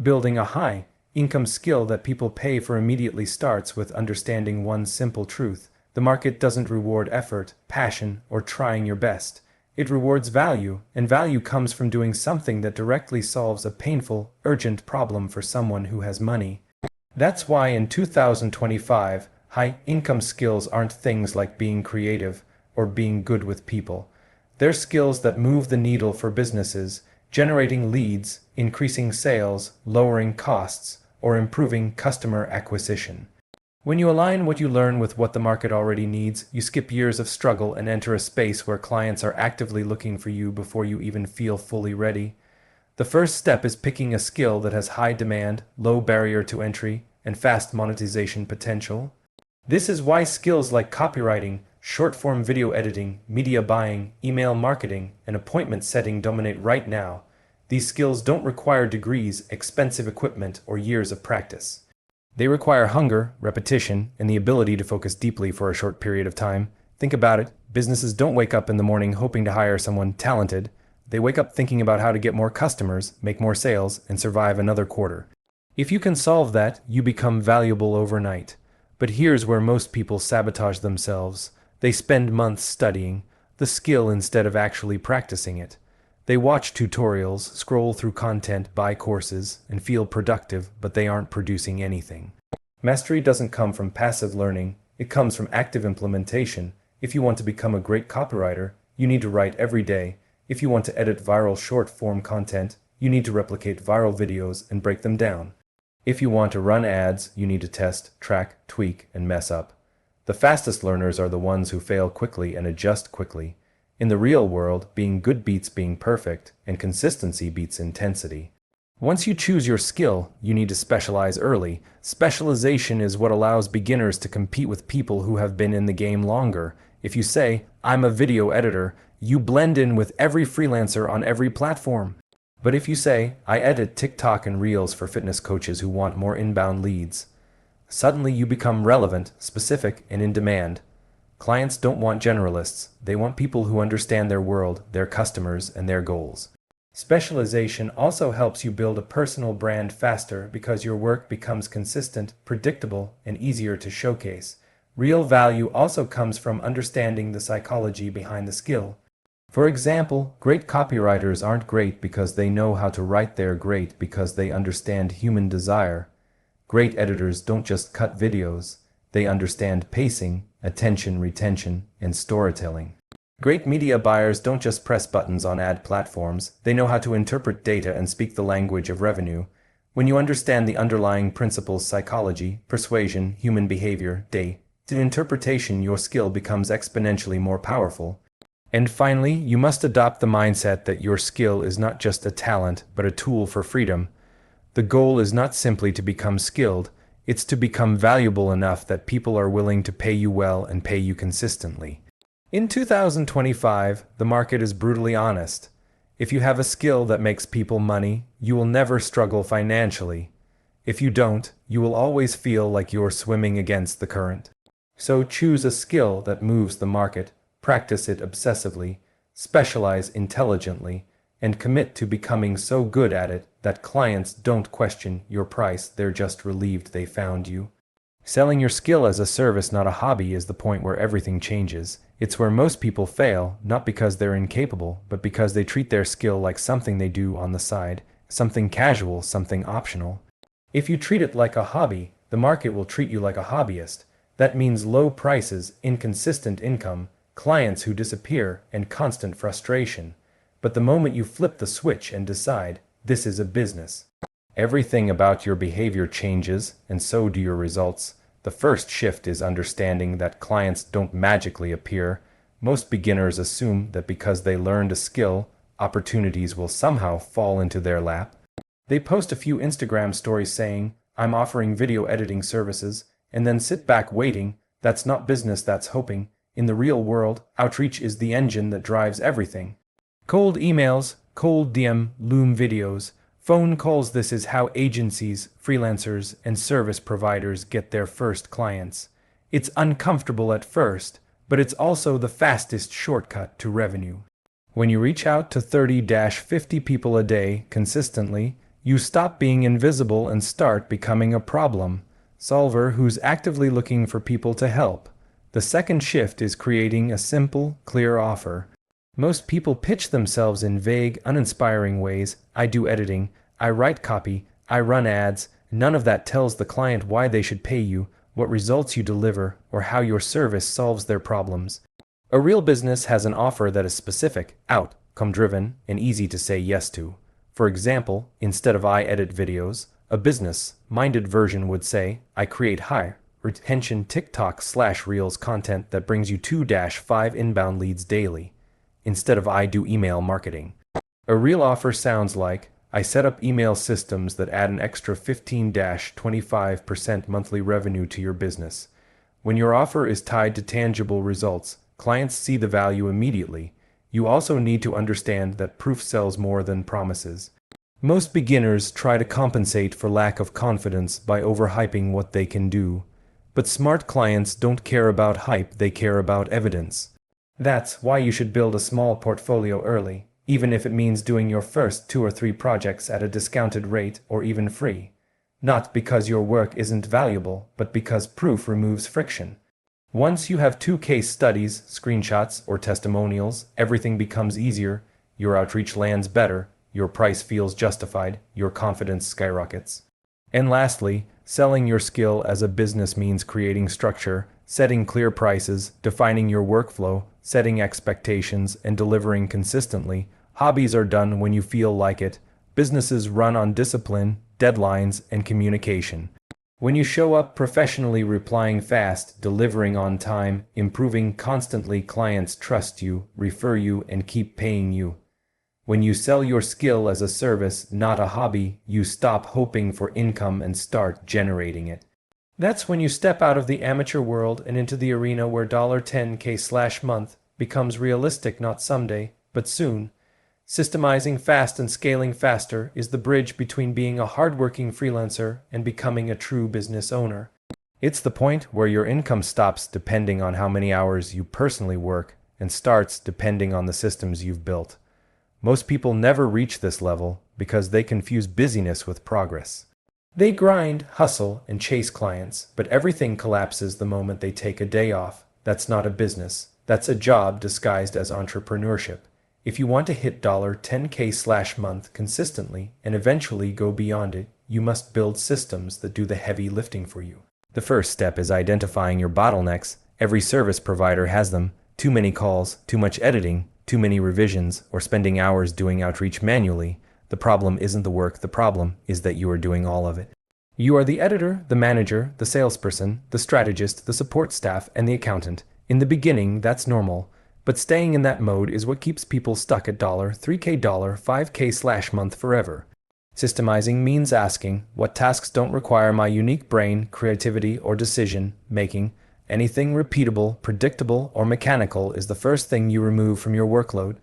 Building a high-income skill that people pay for immediately starts with understanding one simple truth. The market doesn't reward effort, passion, or trying your best. It rewards value, and value comes from doing something that directly solves a painful, urgent problem for someone who has money. That's why in 2025, high-income skills aren't things like being creative or being good with people. They're skills that move the needle for businesses, generating leads, increasing sales, lowering costs, or improving customer acquisition. When you align what you learn with what the market already needs, you skip years of struggle and enter a space where clients are actively looking for you before you even feel fully ready. The first step is picking a skill that has high demand, low barrier to entry, and fast monetization potential. This is why skills like copywriting, short-form video editing, media buying, email marketing, and appointment setting dominate right now. These skills don't require degrees, expensive equipment, or years of practice. They require hunger, repetition, and the ability to focus deeply for a short period of time. Think about it. Businesses don't wake up in the morning hoping to hire someone talented. They wake up thinking about how to get more customers, make more sales, and survive another quarter. If you can solve that, you become valuable overnight. But here's where most people sabotage themselves. They spend months studying the skill instead of actually practicing it. They watch tutorials, scroll through content, buy courses, and feel productive, but they aren't producing anything. Mastery doesn't come from passive learning, it comes from active implementation. If you want to become a great copywriter, you need to write every day. If you want to edit viral short-form content, you need to replicate viral videos and break them down. If you want to run ads, you need to test, track, tweak, and mess up. The fastest learners are the ones who fail quickly and adjust quickly. In the real world, being good beats being perfect, and consistency beats intensity. Once you choose your skill, you need to specialize early. Specialization is what allows beginners to compete with people who have been in the game longer. If you say, "I'm a video editor," you blend in with every freelancer on every platform. But if you say, "I edit TikTok and Reels for fitness coaches who want more inbound leads," suddenly you become relevant, specific, and in demand. Clients don't want generalists. They want people who understand their world, their customers, and their goals. Specialization also helps you build a personal brand faster because your work becomes consistent, predictable, and easier to showcase. Real value also comes from understanding the psychology behind the skill. For example, great copywriters aren't great because they know how to write, they're great because they understand human desire. Great editors don't just cut videos, they understand pacing, attention retention, and storytelling. Great media buyers don't just press buttons on ad platforms, they know how to interpret data and speak the language of revenue. When you understand the underlying principles, psychology, persuasion, human behavior, data interpretation, your skill becomes exponentially more powerful. And finally, you must adopt the mindset that your skill is not just a talent, but a tool for freedom. The goal is not simply to become skilled, it's to become valuable enough that people are willing to pay you well and pay you consistently. In 2025, the market is brutally honest. If you have a skill that makes people money, you will never struggle financially. If you don't, you will always feel like you're swimming against the current. So choose a skill that moves the market. Practice it obsessively, specialize intelligently, and commit to becoming so good at it that clients don't question your price, they're just relieved they found you. Selling your skill as a service, not a hobby, is the point where everything changes. It's where most people fail, not because they're incapable, but because they treat their skill like something they do on the side, something casual, something optional. If you treat it like a hobby, the market will treat you like a hobbyist. That means low prices, inconsistent income, clients who disappear, and constant frustration. But the moment you flip the switch and decide, this is a business, everything about your behavior changes, and so do your results. The first shift is understanding that clients don't magically appear. Most beginners assume that because they learned a skill, opportunities will somehow fall into their lap. They post a few Instagram stories saying, "I'm offering video editing services," and then sit back waiting. That's not business, that's hoping. In the real world, outreach is the engine that drives everything. Cold emails, cold DM, Loom videos, phone calls. This is how agencies, freelancers, and service providers get their first clients. It's uncomfortable at first, but it's also the fastest shortcut to revenue. When you reach out to 30-50 people a day consistently, You stop being invisible and start becoming a problem solver who's actively looking for people to help. The second shift is creating a simple, clear offer. Most people pitch themselves in vague, uninspiring ways. I do editing, I write copy, I run ads. None of that tells the client why they should pay you, what results you deliver, or how your service solves their problems. A real business has an offer that is specific, outcome-driven, and easy to say yes to. For example, instead of I edit videos, a business-minded version would say, I create high retention TikTok/Reels content that brings you 2-5 inbound leads daily, instead of I do email marketing. A real offer sounds like, I set up email systems that add an extra 15-25% monthly revenue to your business. When your offer is tied to tangible results, clients see the value immediately. You also need to understand that proof sells more than promises. Most beginners try to compensate for lack of confidence by overhyping what they can do. But smart clients don't care about hype, they care about evidence. That's why you should build a small portfolio early, even if it means doing your first 2 or 3 projects at a discounted rate or even free. Not because your work isn't valuable, but because proof removes friction. Once you have 2 case studies, screenshots, or testimonials, everything becomes easier, your outreach lands better, your price feels justified, your confidence skyrockets. And lastly, selling your skill as a business means creating structure, setting clear prices, defining your workflow, setting expectations, and delivering consistently. Hobbies are done when you feel like it. Businesses run on discipline, deadlines, and communication. When you show up professionally, replying fast, delivering on time, improving constantly, clients trust you, refer you, and keep paying you. When you sell your skill as a service, not a hobby, you stop hoping for income and start generating it. That's when you step out of the amateur world and into the arena where $10K/month becomes realistic, not someday, but soon. Systemizing fast and scaling faster is the bridge between being a hardworking freelancer and becoming a true business owner. It's the point where your income stops depending on how many hours you personally work and starts depending on the systems you've built. Most people never reach this level because they confuse busyness with progress. They grind, hustle, and chase clients, but everything collapses the moment they take a day off. That's not a business. That's a job disguised as entrepreneurship. If you want to hit $10K/month consistently and eventually go beyond it, you must build systems that do the heavy lifting for you. The first step is identifying your bottlenecks. Every service provider has them. Too many calls, too much editing, too many revisions, or spending hours doing outreach manually. The problem isn't the work, the problem is that you are doing all of it. You are the editor, the manager, the salesperson, the strategist, the support staff, and the accountant. In the beginning, that's normal, but staying in that mode is what keeps people stuck at $3K, $5K/month forever. Systemizing means asking, what tasks don't require my unique brain, creativity, or decision making? Anything repeatable, predictable, or mechanical is the first thing you remove from your workload.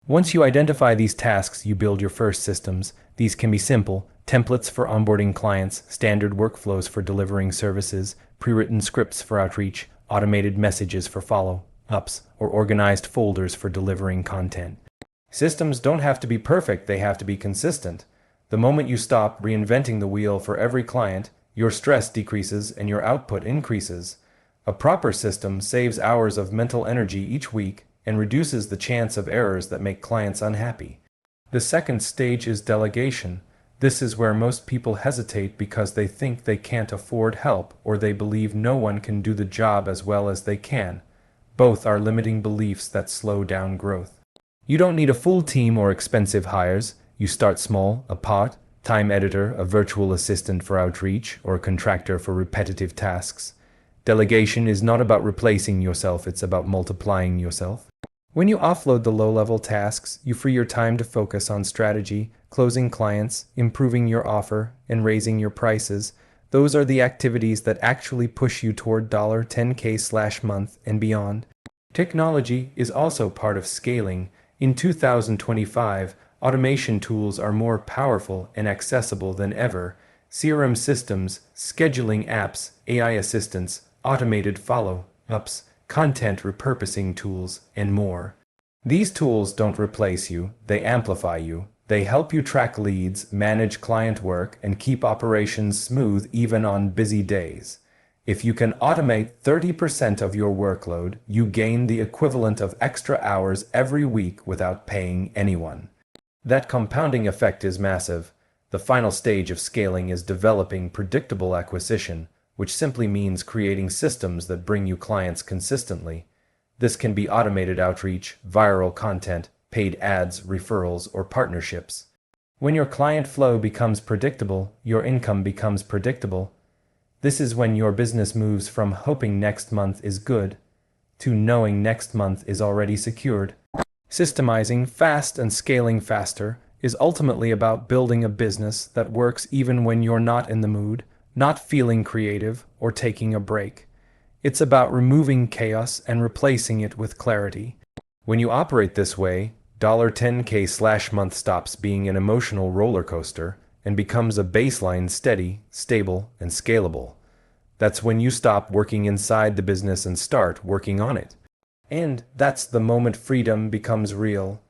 Once you identify these tasks, you build your first systems. These can be simple: templates for onboarding clients, standard workflows for delivering services, pre-written scripts for outreach, automated messages for follow-ups, or organized folders for delivering content. Systems don't have to be perfect, they have to be consistent. The moment you stop reinventing the wheel for every client, your stress decreases and your output increases. A proper system saves hours of mental energy each week and reduces the chance of errors that make clients unhappy. The second stage is delegation. This is where most people hesitate because they think they can't afford help or they believe no one can do the job as well as they can. Both are limiting beliefs that slow down growth. You don't need a full team or expensive hires. You start small: a part-time editor, a virtual assistant for outreach, or a contractor for repetitive tasks. Delegation is not about replacing yourself, it's about multiplying yourself. When you offload the low-level tasks, you free your time to focus on strategy, closing clients, improving your offer, and raising your prices. Those are the activities that actually push you toward $10K/month and beyond. Technology is also part of scaling. In 2025, automation tools are more powerful and accessible than ever. CRM systems, scheduling apps, AI assistants, automated follow-ups, content repurposing tools, and more. These tools don't replace you, they amplify you. They help you track leads, manage client work, and keep operations smooth even on busy days. If you can automate 30% of your workload, you gain the equivalent of extra hours every week without paying anyone. That compounding effect is massive. The final stage of scaling is developing predictable acquisition, which simply means creating systems that bring you clients consistently. This can be automated outreach, viral content, paid ads, referrals, or partnerships. When your client flow becomes predictable, your income becomes predictable. This is when your business moves from hoping next month is good to knowing next month is already secured. Systemizing fast and scaling faster is ultimately about building a business that works even when you're not in the mood, not feeling creative, or taking a break. It's about removing chaos and replacing it with clarity. When you operate this way, $10K/month stops being an emotional roller coaster and becomes a baseline steady, stable, and scalable. That's when you stop working inside the business and start working on it. And that's the moment freedom becomes real.